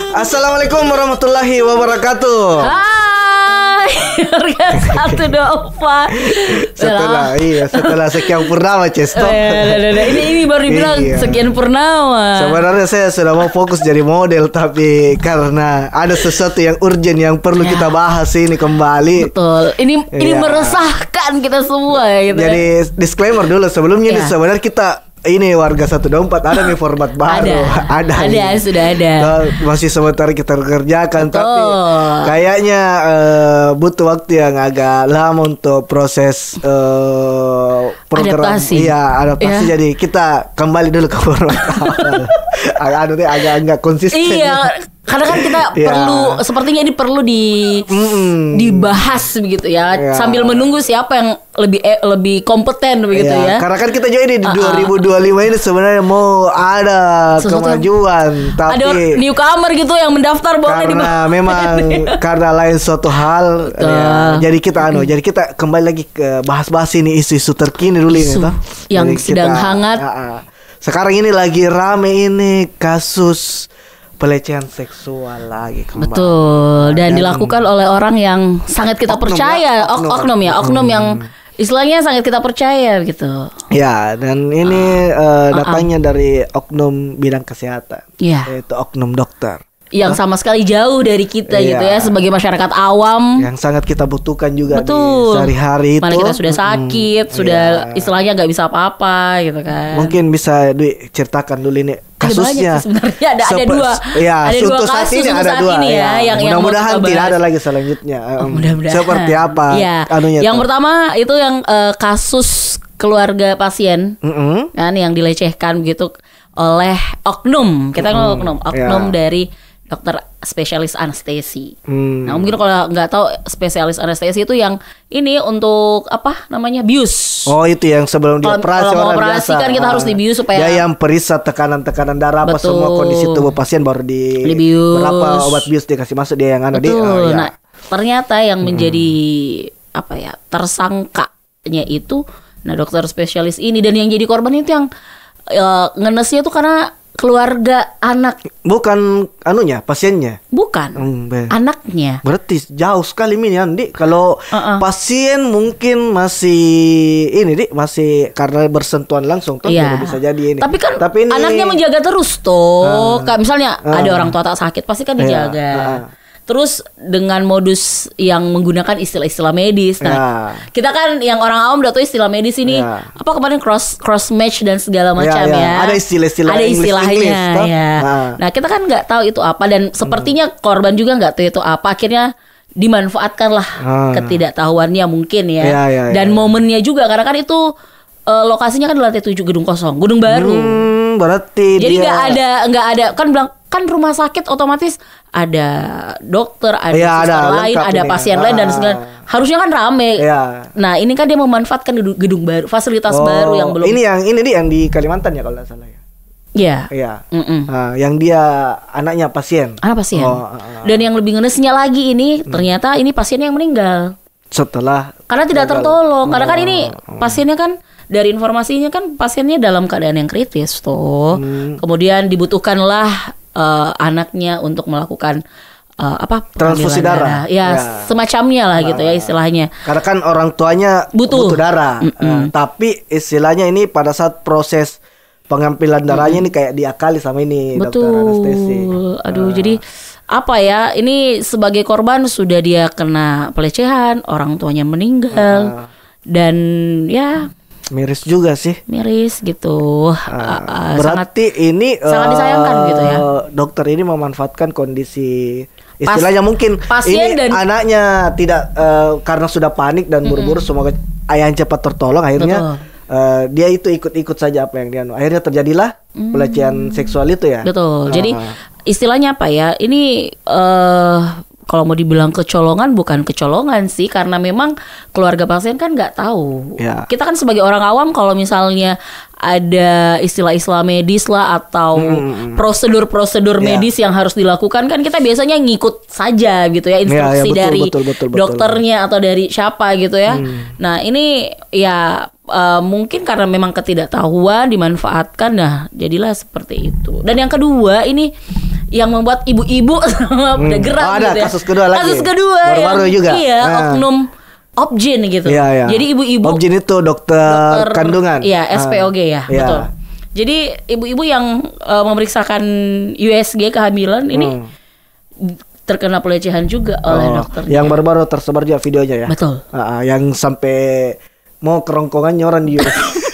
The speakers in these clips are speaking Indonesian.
Assalamualaikum warahmatullahi wabarakatuh. Hai, harga 124. Setelah sekian purnama, Cesto. Ini baru dibilang sekian purnama. Sebenarnya saya sudah mau fokus jadi model, tapi karena ada sesuatu yang urgent yang perlu kita bahas ini kembali. Betul. Ini meresahkan kita semua ya, gitu. Jadi disclaimer dulu sebelumnya ini sebenarnya kita ini warga 124 ada nih format baru. Ada, sudah ada. Masih sementara kita kerjakan. Betul. Tapi kayaknya butuh waktu yang agak lama untuk proses program. Adaptasi. Iya, adaptasi. Jadi kita kembali dulu ke format awal. agak konsisten. Iya. Karena kan kita perlu, sepertinya ini perlu dibahas begitu ya, sambil menunggu siapa yang lebih kompeten begitu ya. Karena kan kita juga ini di 2025 ini sebenarnya mau ada kemajuan, tapi ada newcomer gitu yang mendaftar boleh karena memang karena lain suatu hal. Jadi kita kembali lagi ke bahas-bahas ini isu-isu terkini dulu ini yang sedang hangat. Sekarang ini lagi rame ini kasus pelecehan seksual lagi kembali. Betul. Dan dilakukan oleh orang yang sangat kita percaya. Oknum yang istilahnya sangat kita percaya gitu. Ya, dan ini datangnya dari oknum bidang kesehatan. Yaitu oknum dokter. Yang sama sekali jauh dari kita gitu ya, sebagai masyarakat awam. Yang sangat kita butuhkan juga di sehari-hari itu. Mana kita sudah sakit, sudah istilahnya nggak bisa apa-apa gitu kan. Mungkin bisa ceritakan dulu ini kasusnya. Sebenarnya ada dua. Ya, ada dua kasus ini ada dua ya. Mudah-mudahan tidak ada lagi selanjutnya. Mudah-mudahan. Seperti apa? Yang pertama itu yang kasus keluarga pasien kan yang dilecehkan begitu oleh oknum. Kita ngomong oknum dari dokter spesialis anestesi. Nah, mungkin kalau nggak tahu spesialis anestesi itu yang ini untuk apa namanya bius. Oh, itu yang sebelum dioperasi. Kalau mau operasi kan kita harus dibius supaya yang periksa tekanan darah apa semua kondisi tubuh pasien baru dibius. Berapa obat bius dikasih masuk dia yang ada di. Nah, ternyata yang menjadi tersangkanya itu dokter spesialis ini, dan yang jadi korban itu yang ngenesnya tuh karena keluarga anak, bukan pasiennya, bukan anaknya. Berarti jauh sekali ini Andi. Kalau pasien mungkin masih masih karena bersentuhan langsung bisa jadi ini. Tapi ini anaknya menjaga terus kayak misalnya ada orang tua tak sakit pasti kan dijaga. Terus dengan modus yang menggunakan istilah-istilah medis. Nah, kita kan yang orang awam udah tahu istilah medis ini apa kemarin cross match dan segala macam ya. Ada istilahnya ya. Nah, kita kan nggak tahu itu apa, dan sepertinya korban juga nggak tahu itu apa. Akhirnya dimanfaatkanlah ketidaktahuannya mungkin ya. Dan momennya juga karena kan itu lokasinya kan di lantai 7 gedung kosong, gedung baru. Berarti jadi nggak ada kan bilang kan rumah sakit otomatis ada dokter, ada suster lain, ada pasien lain dan segala. Harusnya kan rame. Nah, ini kan dia memanfaatkan gedung baru, fasilitas baru yang belum. Ini yang di Kalimantan ya kalau nggak salah ya. Iya. Yang dia anaknya pasien. Anak pasien. Dan yang lebih ngenesnya lagi ini ternyata ini pasiennya yang meninggal. Setelah karena tidak tertolong. Karena kan ini pasiennya kan dari informasinya kan pasiennya dalam keadaan yang kritis Kemudian dibutuhkanlah anaknya untuk melakukan transfusi darah. Semacamnya lah gitu ya istilahnya. Karena kan orang tuanya butuh darah. Tapi istilahnya ini pada saat proses pengambilan darahnya ini kayak diakali sama ini dokter anestesi. Aduh, jadi apa ya? Ini sebagai korban sudah dia kena pelecehan, orang tuanya meninggal. Dan ya miris juga sih. Miris gitu. Berarti ini sangat disayangkan gitu ya. Dokter ini memanfaatkan kondisi istilahnya mungkin pasien ini dan anaknya tidak karena sudah panik dan buru-buru semoga ayahnya cepat tertolong, akhirnya dia itu ikut-ikut saja apa yang dia akhirnya terjadilah pelecehan seksual itu ya. Betul. Jadi istilahnya apa ya? Ini kalau mau dibilang kecolongan, bukan kecolongan sih, karena memang keluarga pasien kan nggak tahu. Kita kan sebagai orang awam kalau misalnya ada istilah-istilah medis lah atau prosedur-prosedur medis yang harus dilakukan kan kita biasanya ngikut saja gitu ya, instruksi dari dokternya atau dari siapa gitu ya. Nah ini ya mungkin karena memang ketidaktahuan dimanfaatkan, nah jadilah seperti itu. Dan yang kedua ini yang membuat ibu-ibu udah geram ada gitu ya. kasus kedua lagi. Kasus kedua baru-baru yang juga. Iya, oknum Opjin gitu. Jadi ibu-ibu Opjin itu dokter kandungan. Iya, SPOG ya, betul. Jadi ibu-ibu yang memeriksakan USG kehamilan ini terkena pelecehan juga oleh dokternya. Yang baru-baru tersebar juga videonya ya. Betul. Yang sampai mau kerongkongan nyoran di USG.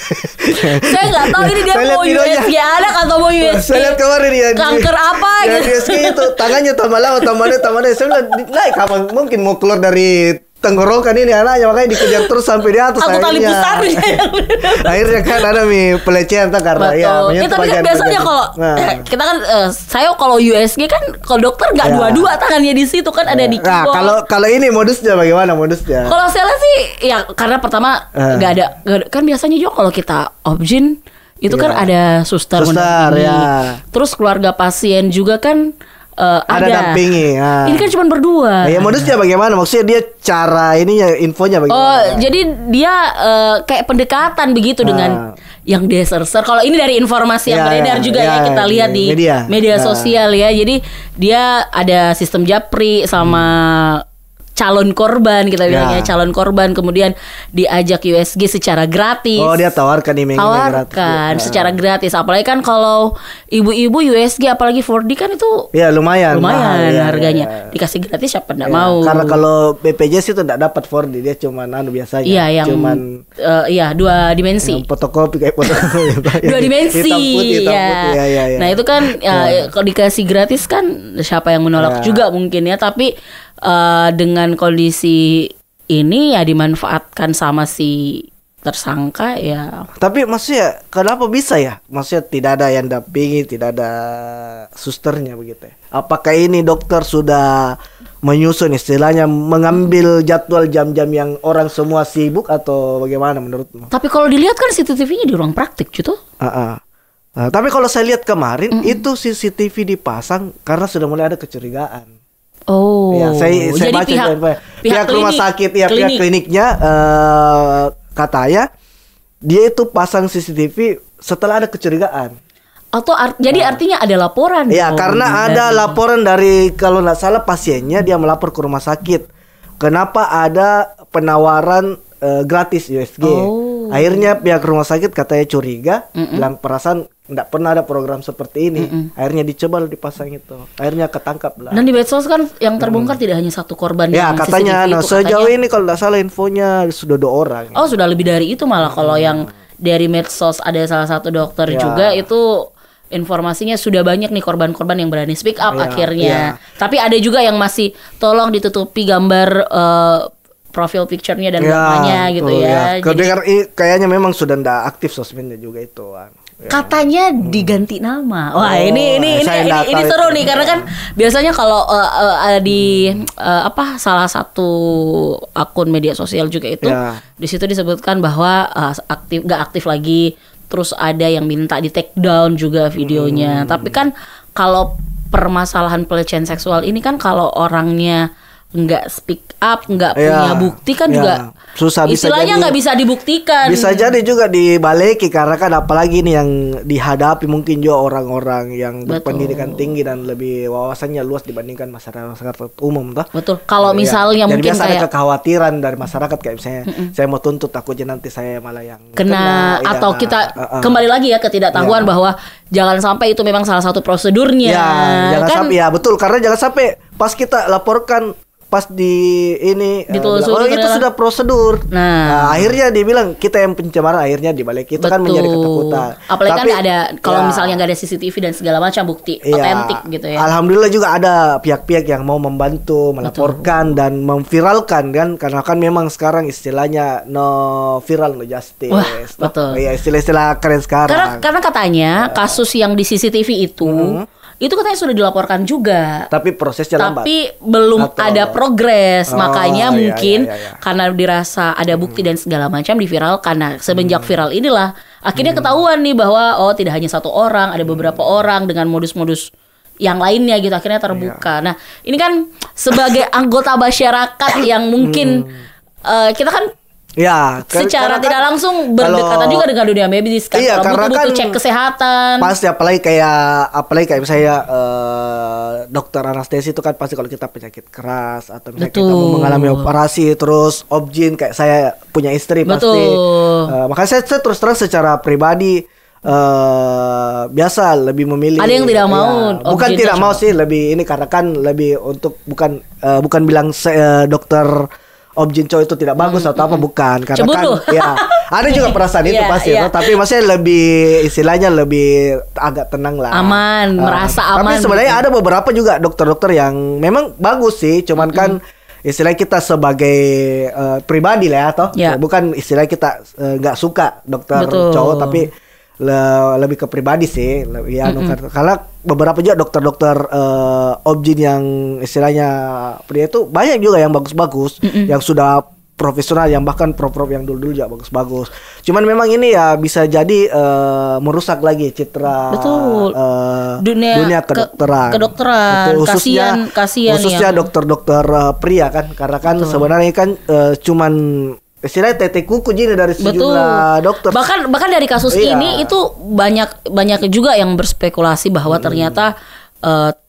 Saya nggak tahu ini dia mau USG anak atau mau USG. Saya lihat kemarin dia kanker apa gitu. USG itu tangannya tambah lama. Saya bilang naik kapan mungkin mau keluar dari tenggorokan ini anaknya, makanya dikejar terus sampai di atas. Aku tali besarnya. Akhirnya kan ada pelecehan karena ya. Tapi kan biasanya kalau kita kan saya kalau USG kan kalau dokter nggak dua-dua tangannya di situ kan ada di keyboard. Nah, kalau ini modusnya bagaimana modusnya? Kalau saya lihat sih ya karena pertama nggak ada kan biasanya juga kalau kita Opjin itu kan ada suster mendampingi. Terus keluarga pasien juga kan ada dampingi. Ini kan cuma berdua. Ya modusnya bagaimana? Maksudnya dia cara ininya infonya bagaimana? Jadi dia kayak pendekatan begitu dengan yang dia serser. Kalau ini dari informasi yang beredar juga ya kita lihat di media sosial ya. Jadi dia ada sistem japri sama calon korban kita bilangnya calon korban, kemudian diajak USG secara gratis. Oh, dia tawarkan gratis. Secara gratis. Apalagi kan kalau ibu-ibu USG apalagi 4D kan itu lumayan harganya. Dikasih gratis siapa enggak mau. Karena kalau BPJS itu enggak dapat 4D, dia cuma biasanya. Yang cuman 2 dimensi. Fotokopi kayak fotokopi. 2 dimensi. Hitam putih. Nah, itu kan kalau dikasih gratis kan siapa yang menolak juga mungkin ya, tapi dengan kondisi ini ya dimanfaatkan sama si tersangka ya. Tapi maksudnya kenapa bisa ya? Maksudnya tidak ada yang dampingi, tidak ada susternya begitu ya? Apakah ini dokter sudah menyusun istilahnya mengambil jadwal jam-jam yang orang semua sibuk atau bagaimana menurutmu? Tapi kalau dilihat kan CCTV-nya di ruang praktik gitu. Tapi kalau saya lihat kemarin itu CCTV dipasang karena sudah mulai ada kecurigaan. Oh, ya, saya jadi baca pihak rumah sakit, pihak kliniknya katanya dia itu pasang CCTV setelah ada kecurigaan. Atau jadi artinya ada laporan. Ya, karena ada laporan dari kalau nggak salah pasiennya dia melapor ke rumah sakit. Kenapa ada penawaran gratis USG? Akhirnya pihak rumah sakit katanya curiga, bilang perasaan nggak pernah ada program seperti ini. Akhirnya dicoba dipasang itu. Akhirnya ketangkap lah. Dan di medsos kan yang terbongkar tidak hanya satu korban. Ya katanya, sejauh ini kalau nggak salah infonya sudah 2 orang. Oh, sudah lebih dari itu malah. Kalau yang dari medsos ada salah satu dokter juga itu informasinya sudah banyak nih korban-korban yang berani speak up akhirnya. Tapi ada juga yang masih tolong ditutupi gambar profil picture-nya dan namanya gitu ya. Jadi kayaknya memang sudah ndak aktif sosmednya juga itu. Katanya diganti nama. Wah, ini seru nih karena kan biasanya kalau di salah satu akun media sosial juga itu di situ disebutkan bahwa nggak aktif lagi. Terus ada yang minta di take down juga videonya. Tapi kan kalau permasalahan pelecehan seksual ini kan kalau orangnya nggak speak up, nggak punya bukti kan juga susah, istilahnya nggak bisa dibuktikan. Bisa jadi juga dibaleki karena kan apalagi ini yang dihadapi mungkin juga orang-orang yang berpendidikan tinggi dan lebih wawasannya luas dibandingkan masyarakat umum, toh. Betul. Kalau misalnya mungkin biasa ada kekhawatiran dari masyarakat kayak misalnya saya mau tuntut takutnya nanti saya malah yang kena atau kita kembali lagi ya ketidaktahuan bahwa jangan sampai itu memang salah satu prosedurnya. Jangan sampai betul, karena jangan sampai pas kita laporkan pas di ini ditelusuri itu sudah prosedur. Nah, akhirnya dibilang kita yang pencemaran, akhirnya dibalik itu kan menjadi ketakutan. Apalagi kan ada kalau misalnya nggak ada CCTV dan segala macam bukti otentik gitu ya. Alhamdulillah juga ada pihak-pihak yang mau membantu melaporkan dan memviralkan kan, karena kan memang sekarang istilahnya no viral no justice. Wah, betul. Iya, istilah-istilah keren sekarang. Karena katanya kasus yang di CCTV itu katanya sudah dilaporkan juga. Tapi prosesnya lambat. Tapi belum ada progres. Makanya mungkin karena dirasa ada bukti dan segala macam diviralkan. Nah, semenjak viral inilah akhirnya ketahuan nih bahwa tidak hanya satu orang, ada beberapa orang dengan modus-modus yang lainnya gitu. Akhirnya terbuka. Nah, ini kan sebagai anggota masyarakat yang mungkin kita kan Ya, secara tidak langsung berdekatan juga dengan dunia medis kan. Iya, kalau butuh kan cek kesehatan. Pasti apalagi kayak misalnya dokter anestesi itu kan pasti kalau kita penyakit keras atau misalnya kita mau mengalami operasi terus obgyn kayak saya punya istri pasti. Makanya saya terus terang secara pribadi biasa lebih memilih. Ada yang tidak mau. Bukan tidak mau sih, lebih ini karena kan lebih untuk bukan bilang dokter obgyn cowok itu tidak bagus atau apa, bukan karena kan ya ada juga perasaan itu pasti tapi maksudnya lebih istilahnya lebih agak tenang lah, aman, merasa aman. Tapi sebenarnya ada beberapa juga dokter-dokter yang memang bagus sih, cuman kan istilahnya kita sebagai pribadi lah ya bukan istilahnya kita nggak suka dokter cowok tapi lebih ke pribadi sih ya, karena beberapa juga dokter-dokter obgyn yang istilahnya pria itu banyak juga yang bagus-bagus, yang sudah profesional, yang bahkan prof-prof yang dulu-dulu juga bagus-bagus. Cuman memang ini ya bisa jadi merusak lagi citra dunia kedokteran. Khususnya dokter-dokter pria kan, karena kan sebenarnya kan cuman istilahnya tete kuku jadi dari sejumlah dokter. Bahkan dari kasus ini itu banyak juga yang berspekulasi bahwa ternyata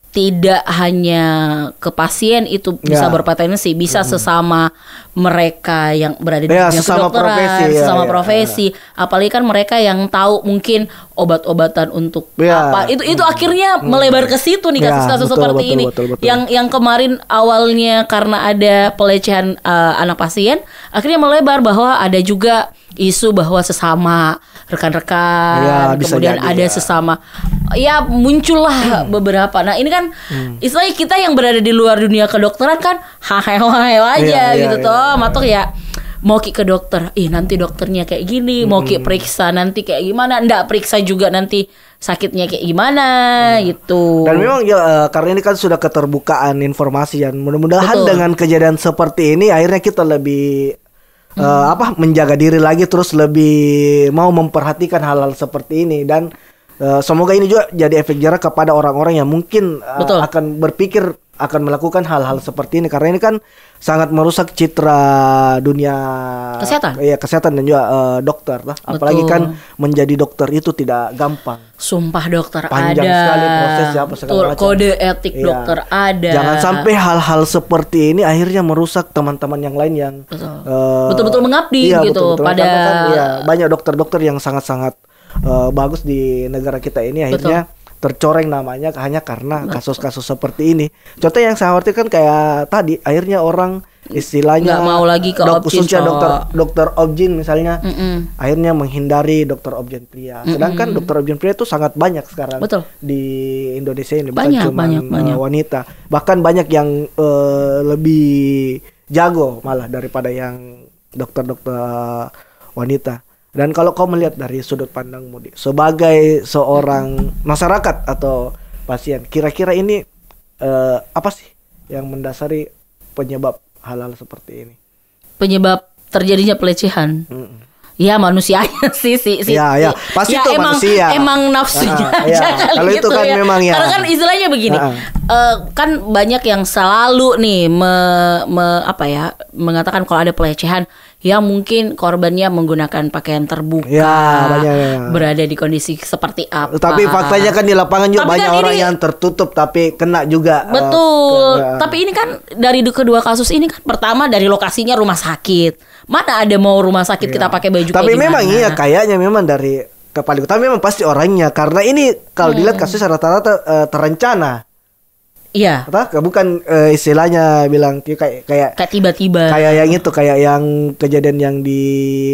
tidak hanya ke pasien itu bisa berpotensi, bisa sesama mereka yang berada di dunia kedokteran, sesama profesi. Apalagi kan mereka yang tahu mungkin obat-obatan untuk apa. Itu akhirnya melebar ke situ nih kasus-kasus seperti ini. Betul. Yang kemarin awalnya karena ada pelecehan anak pasien, akhirnya melebar bahwa ada juga isu bahwa sesama rekan-rekan, kemudian ada sesama, ya muncullah beberapa. Nah ini kan istilahnya kita yang berada di luar dunia kedokteran kan hahew aja gitu toh, matok ya mau ke dokter, nanti dokternya kayak gini, mau periksa nanti kayak gimana, ndak periksa juga nanti sakitnya kayak gimana gitu. Dan memang karena ini kan sudah keterbukaan informasi, dan mudah-mudahan dengan kejadian seperti ini akhirnya kita lebih menjaga diri lagi, terus lebih mau memperhatikan hal-hal seperti ini, dan semoga ini juga jadi efek jerah kepada orang-orang yang mungkin akan berpikir akan melakukan hal-hal seperti ini, karena ini kan sangat merusak citra dunia kesehatan dan juga dokter lah. Apalagi kan menjadi dokter itu tidak gampang. Sumpah dokter panjang sekali prosesnya apa segala macam. Kode etik dokter ada. Jangan sampai hal-hal seperti ini akhirnya merusak teman-teman yang lain yang betul-betul mengabdi gitu. Pada kan, banyak dokter-dokter yang sangat-sangat bagus di negara kita ini akhirnya tercoreng namanya hanya karena kasus-kasus seperti ini. Contoh yang saya khawatirkan kayak tadi, akhirnya orang istilahnya nggak mau lagi ke khususnya dokter obgyn misalnya, akhirnya menghindari dokter obgyn pria. Sedangkan dokter obgyn pria itu sangat banyak sekarang di Indonesia ini, bukan cuma wanita. Bahkan banyak yang lebih jago malah daripada yang dokter-dokter wanita. Dan kalau kau melihat dari sudut pandangmu sebagai seorang masyarakat atau pasien, kira-kira ini apa sih yang mendasari penyebab hal-hal seperti ini? Penyebab terjadinya pelecehan. Ya manusianya sih. Ya, pasti itu manusia. Emang nafsunya aja kalau gitu itu kan ya. Memang ya. Karena kan istilahnya begini. Kan banyak yang selalu nih mengatakan kalau ada pelecehan, ya mungkin korbannya menggunakan pakaian terbuka, berada di kondisi seperti apa. Tapi faktanya kan di lapangan juga banyak kan orang yang tertutup tapi kena juga. Betul. Tapi ini kan dari kedua kasus ini kan, pertama dari lokasinya rumah sakit. Mana ada mau rumah sakit kita pakai baju tapi kayak memang gimana? Kayaknya memang dari kepala utama memang pasti orangnya, karena ini kalau dilihat kasusnya rata-rata terencana. Iya. Bukan istilahnya bilang kayak tiba-tiba. Kayak yang itu, kayak yang kejadian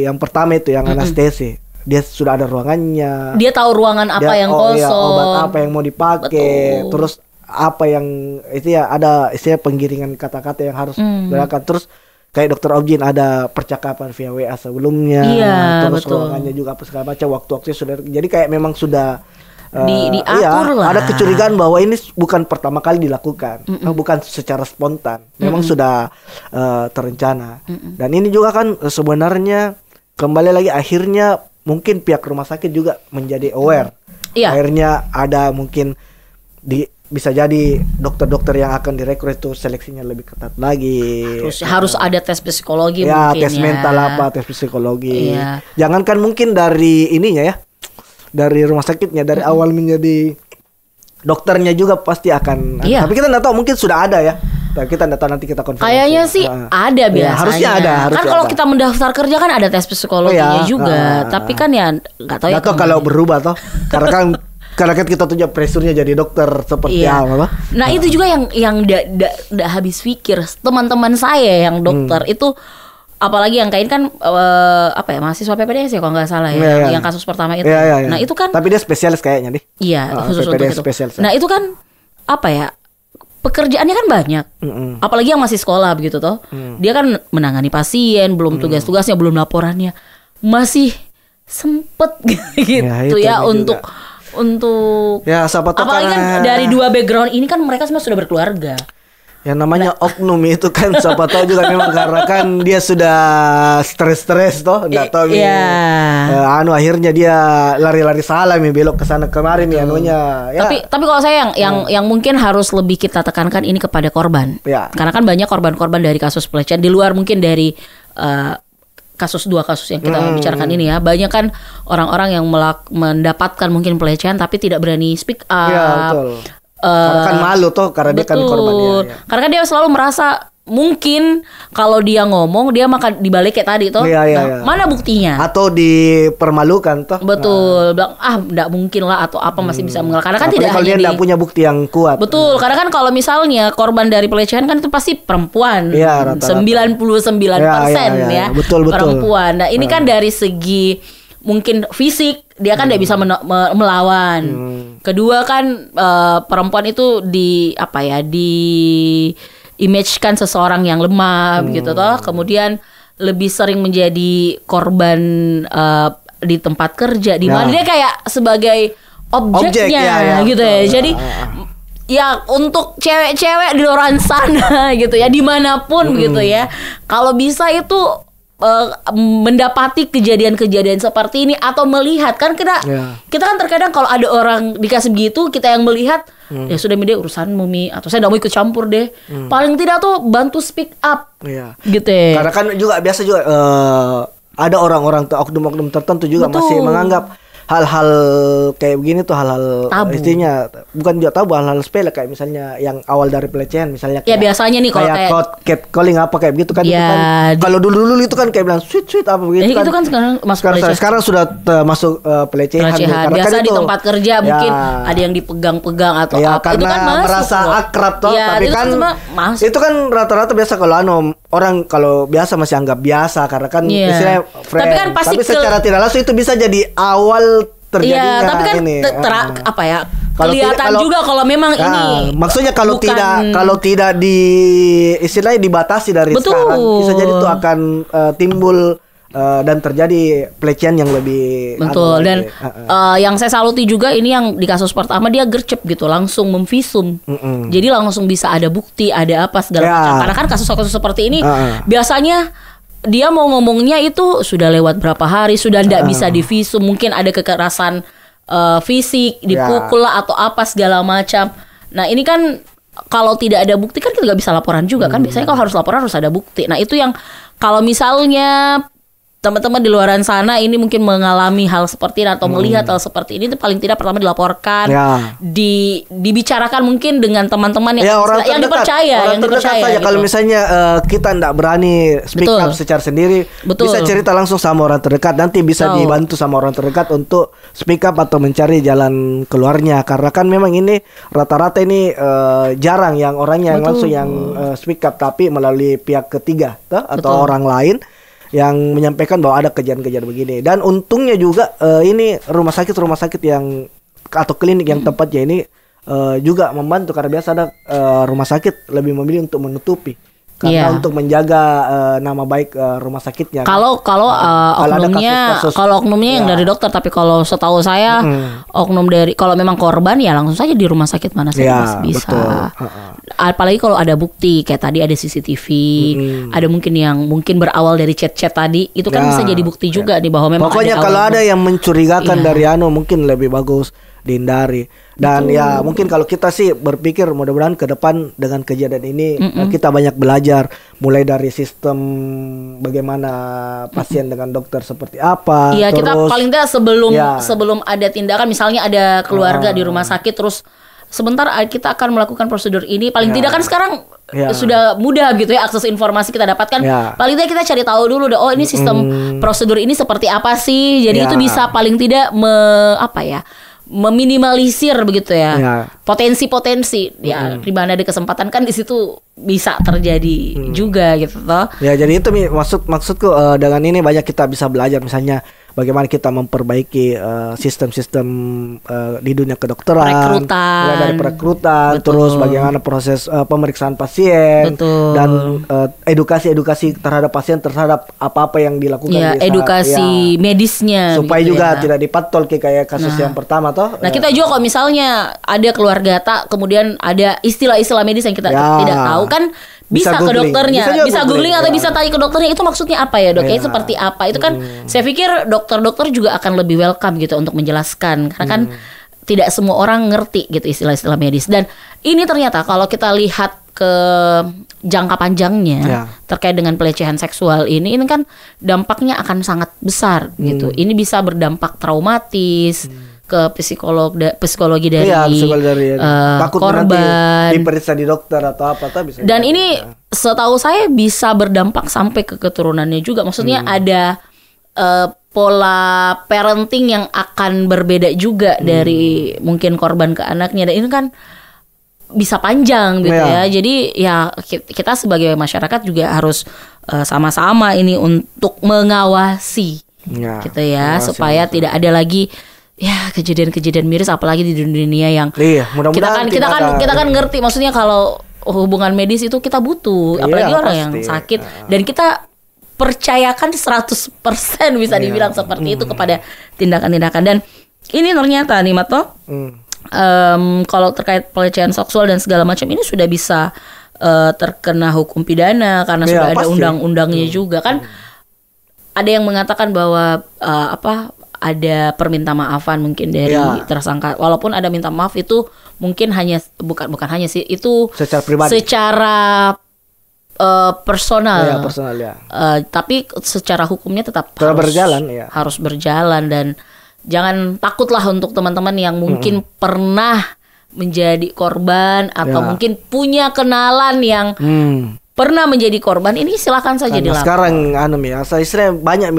yang pertama itu yang anestesi. Dia sudah ada ruangannya. Dia tahu ruangan apa yang kosong. Obat apa yang mau dipakai. Terus apa yang itu ada istilah penggiringan kata-kata yang harus dilakukan. Terus kayak dokter obgyn ada percakapan via WA sebelumnya. Terus ruangannya juga apa segala macam, waktu-waktunya sudah. Jadi kayak memang sudah diatur lah. Ada kecurigaan bahwa ini bukan pertama kali dilakukan, bukan secara spontan, memang sudah terencana. Dan ini juga kan sebenarnya kembali lagi akhirnya mungkin pihak rumah sakit juga menjadi aware. Akhirnya ada mungkin bisa jadi dokter-dokter yang akan direkrut itu seleksinya lebih ketat lagi. Harus ada tes psikologi ya, mungkin tes mental tes psikologi. Jangankan mungkin dari ininya ya, dari rumah sakitnya, dari awal menjadi dokternya juga pasti akan. Tapi kita nggak tahu, mungkin sudah ada ya. Kita nggak tahu, nanti kita konfirmasi. Kayaknya sih ada biasanya. Harusnya ada. Kan kalau kita mendaftar kerja kan ada tes psikologinya juga. Tapi kan ya nggak tahu. Nggak tahu kalau berubah toh. Karena kan kita tuh presurnya jadi dokter seperti apa. Nah itu juga yang nggak habis pikir teman-teman saya yang dokter itu, apalagi yang kain kan mahasiswa PPDS ya kalau nggak salah ya, yang kasus pertama itu. Nah itu kan. Tapi dia spesialis kayaknya deh. Iya khusus untuk itu. Spesialis. Nah itu kan pekerjaannya kan banyak, apalagi yang masih sekolah begitu toh. Dia kan menangani pasien, belum tugas-tugasnya, belum laporannya, masih sempet gitu ya untuk ya, apalagi kan dari dua background ini kan mereka semua sudah berkeluarga. Yang namanya oknum itu kan siapa tahu juga memang karena kan dia sudah stres toh, enggak tahu akhirnya dia lari-lari salah belok ke sana kemari anunya. Ya. Tapi kalau saya yang mungkin harus lebih kita tekankan ini kepada korban. Karena kan banyak korban-korban dari kasus pelecehan di luar mungkin dari dua kasus yang kita bicarakan ini ya. Banyak kan orang-orang yang mendapatkan mungkin pelecehan tapi tidak berani speak up. Ya, betul. Karena kan malu toh, karena dia kan korbannya. Karena kan dia selalu merasa mungkin kalau dia ngomong dia makan dibalik kayak tadi toh. Mana buktinya? Atau dipermalukan toh. Betul. Bilang enggak mungkin lah atau apa masih bisa mengelak. Karena kan tidak hanya dia enggak punya bukti yang kuat. Betul. Karena kan kalau misalnya korban dari pelecehan kan itu pasti perempuan. 99% ya. Betul. Perempuan. Nah, ini kan dari segi mungkin fisik dia kan tidak bisa melawan. Kedua kan perempuan itu di image-kan seseorang yang lemah gitu toh. Kemudian lebih sering menjadi korban di tempat kerja di mana dia kayak sebagai objeknya gitu ya. Jadi ya untuk cewek-cewek di luar sana gitu ya, dimanapun gitu ya, kalau bisa itu mendapati kejadian-kejadian seperti ini atau melihat kan kita kan terkadang kalau ada orang dikasih begitu kita yang melihat ya sudah dia urusan mumi atau saya tidak mau ikut campur deh, paling tidak tuh bantu speak up gitu ya. Karena kan juga biasa juga ada orang-orang oknum-oknum tertentu juga masih menganggap hal-hal kayak begini tuh hal-hal istinya bukan juga tabu, hal-hal sepele kayak misalnya yang awal dari pelecehan misalnya kayak biasanya nih kalau kayak catcalling apa kayak begitu kan, kalau dulu itu kan kayak bilang sweet apa begitu kan. Itu kan sekarang sudah masuk pelecehan. Biasa kan di tempat kerja mungkin ada yang dipegang-pegang atau apa itu kan masuk merasa akrab toh, tapi kan itu kan rata-rata biasa kalau orang kalau biasa masih anggap biasa karena kan misalnya friend, tapi secara tidak langsung itu bisa jadi awal terjadinya tapi kan ini. Kelihatan juga kalau memang ini. Maksudnya kalau tidak di istilahnya dibatasi dari sekarang, bisa jadi itu akan timbul dan terjadi pelecehan yang lebih dan yang saya saluti juga ini yang di kasus pertama dia gercep gitu langsung memvisum. Jadi langsung bisa ada bukti, ada apa segala macam. Karena kan kasus-kasus seperti ini biasanya dia mau ngomongnya itu sudah lewat berapa hari, sudah tidak bisa divisum, mungkin ada kekerasan fisik, dipukul lah atau apa segala macam. Nah ini kan kalau tidak ada bukti kan kita nggak bisa laporan juga kan. Biasanya kalau harus laporan harus ada bukti. Nah itu yang kalau misalnya teman-teman di luaran sana ini mungkin mengalami hal seperti ini atau melihat hal seperti ini, itu paling tidak pertama dilaporkan, dibicarakan mungkin dengan teman-teman yang dipercaya, saja. Gitu. Kalau misalnya kita tidak berani speak up secara sendiri, bisa cerita langsung sama orang terdekat, nanti bisa dibantu sama orang terdekat untuk speak up atau mencari jalan keluarnya. Karena kan memang ini rata-rata ini jarang yang orangnya yang langsung yang speak up, tapi melalui pihak ketiga atau orang lain yang menyampaikan bahwa ada kejadian-kejadian begini. Dan untungnya juga ini rumah sakit yang atau klinik yang tepatnya ini juga membantu, karena biasa ada rumah sakit lebih memilih untuk menutupi karena untuk menjaga nama baik rumah sakitnya. Kalau oknumnya yang dari dokter, tapi kalau setahu saya oknum dari kalau memang korban ya langsung saja di rumah sakit mana saja bisa. Apalagi kalau ada bukti kayak tadi ada CCTV, ada mungkin yang berawal dari chat-chat tadi, itu kan bisa jadi bukti juga nih bahwa memang pokoknya kalau ada yang mencurigakan dari mungkin lebih bagus dihindari. Dan ya mungkin kalau kita sih berpikir mudah-mudahan ke depan dengan kejadian ini kita banyak belajar, mulai dari sistem bagaimana pasien dengan dokter seperti apa. Iya, kita paling tidak sebelum ada tindakan, misalnya ada keluarga di rumah sakit terus sebentar kita akan melakukan prosedur ini, paling tidak kan sekarang sudah mudah gitu ya akses informasi kita dapatkan. Paling tidak kita cari tahu dulu, oh ini sistem prosedur ini seperti apa sih. Jadi itu bisa paling tidak meminimalisir begitu ya potensi-potensi ya, di mana ada kesempatan kan di situ bisa terjadi juga gitu toh. Ya jadi itu maksudku dengan ini banyak kita bisa belajar, misalnya bagaimana kita memperbaiki sistem-sistem di dunia kedokteran, mulai dari perekrutan, terus bagaimana proses pemeriksaan pasien, dan edukasi terhadap pasien terhadap apa-apa yang dilakukan, edukasi medisnya supaya gitu juga tidak dipantol kayak kasus yang pertama toh. Nah kita juga kalau misalnya ada keluarga kemudian ada istilah-istilah medis yang kita tidak tahu kan, bisa ke dokternya, bisa googling atau bisa tanya ke dokternya itu maksudnya apa ya dok, seperti apa itu kan. Saya pikir dokter-dokter juga akan lebih welcome gitu untuk menjelaskan, karena kan tidak semua orang ngerti gitu istilah-istilah medis. Dan ini ternyata kalau kita lihat ke jangka panjangnya terkait dengan pelecehan seksual ini kan dampaknya akan sangat besar gitu. Ini bisa berdampak traumatis ke psikologi dari korban, diperiksa di dokter atau apa bisa. Dan ini setahu saya bisa berdampak sampai ke keturunannya juga. Maksudnya ada pola parenting yang akan berbeda juga dari mungkin korban ke anaknya, dan ini kan bisa panjang gitu ya. Jadi ya kita sebagai masyarakat juga harus sama-sama ini untuk mengawasi gitu ya, supaya tidak ada lagi kejadian-kejadian miris, apalagi di dunia yang kita kan ngerti, maksudnya kalau hubungan medis itu kita butuh, apalagi orang yang sakit, dan kita percayakan 100% bisa dibilang seperti itu kepada tindakan-tindakan. Dan ini ternyata nih Mato, kalau terkait pelecehan seksual dan segala macam ini sudah bisa terkena hukum pidana karena sudah ada undang-undangnya juga kan. Ada yang mengatakan bahwa ada perminta maafan mungkin dari tersangka, walaupun ada minta maaf itu mungkin hanya bukan hanya sih itu secara pribadi, secara personal, tapi secara hukumnya tetap harus berjalan. Dan jangan takutlah untuk teman-teman yang mungkin pernah menjadi korban atau mungkin punya kenalan yang pernah menjadi korban, ini silakan saja dilapor. Sekarang saya banyak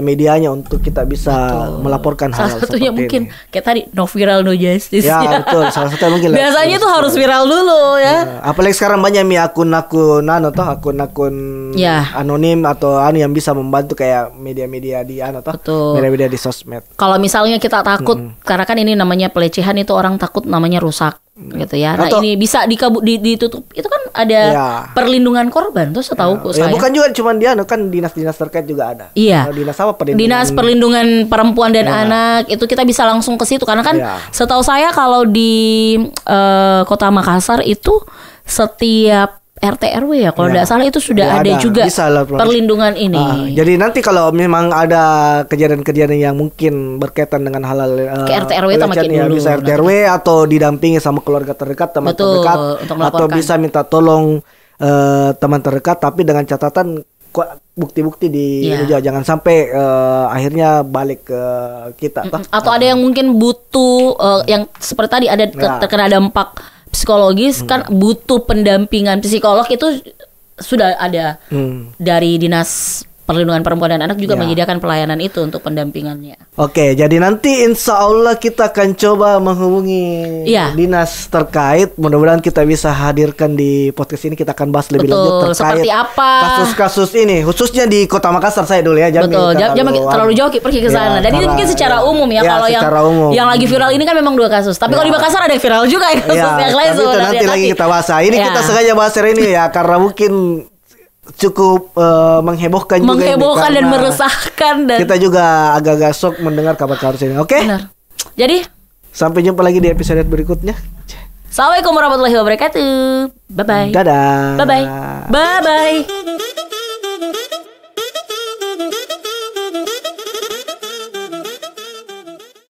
medianya untuk kita bisa melaporkan hal salah satunya mungkin kayak tadi no viral no justice. Ya betul, salah satunya mungkin. Biasanya itu harus viral dulu ya. Apalagi sekarang banyak akun-akun anonim atau yang bisa membantu kayak media-media di media-media di sosmed. Kalau misalnya kita takut karena kan ini namanya pelecehan, itu orang takut namanya rusak gitu ya. Nah ini bisa ditutup, itu kan ada perlindungan korban tuh setahu saya. Bukan juga cuma dia, kan dinas-dinas terkait juga ada. Iya. Dinas perlindungan perempuan dan anak, itu kita bisa langsung ke situ karena kan setahu saya kalau di Kota Makassar itu setiap RT RW ya kalau tidak salah itu sudah ada juga perlindungan ini. Jadi nanti kalau memang ada kejadian-kejadian yang mungkin berkaitan dengan hal-hal ke RT RW bisa RT RW atau didampingi sama keluarga terdekat, teman terdekat, atau bisa minta tolong teman terdekat, tapi dengan catatan bukti-bukti jangan sampai akhirnya balik ke kita. Atau ada yang mungkin butuh yang seperti tadi ada terkena dampak psikologis, kan butuh pendampingan psikolog, itu sudah ada dari Dinas Perlindungan Perempuan dan Anak juga menyediakan pelayanan itu untuk pendampingannya. Oke, jadi nanti insya Allah kita akan coba menghubungi dinas terkait. Mudah-mudahan kita bisa hadirkan di podcast ini. Kita akan bahas lebih lanjut terkait seperti apa kasus-kasus ini, khususnya di Kota Makassar saya dulu ya. Jangan terlalu jauh pergi ke sana. Dan ini mungkin secara umum ya. Kalau yang lagi viral ini kan memang 2 kasus. Tapi kalau di Makassar ada yang viral juga kasus yang lain. Itu nanti lagi kita bahas. Ini kita sengaja bahas ini ya karena mungkin cukup menghebohkan dan meresahkan, dan kita juga agak-agak shock mendengar kabar-kabar ini. Oke? Benar. Jadi sampai jumpa lagi di episode berikutnya. Assalamualaikum warahmatullahi wabarakatuh. Bye bye. Dadah. Bye bye. Bye bye.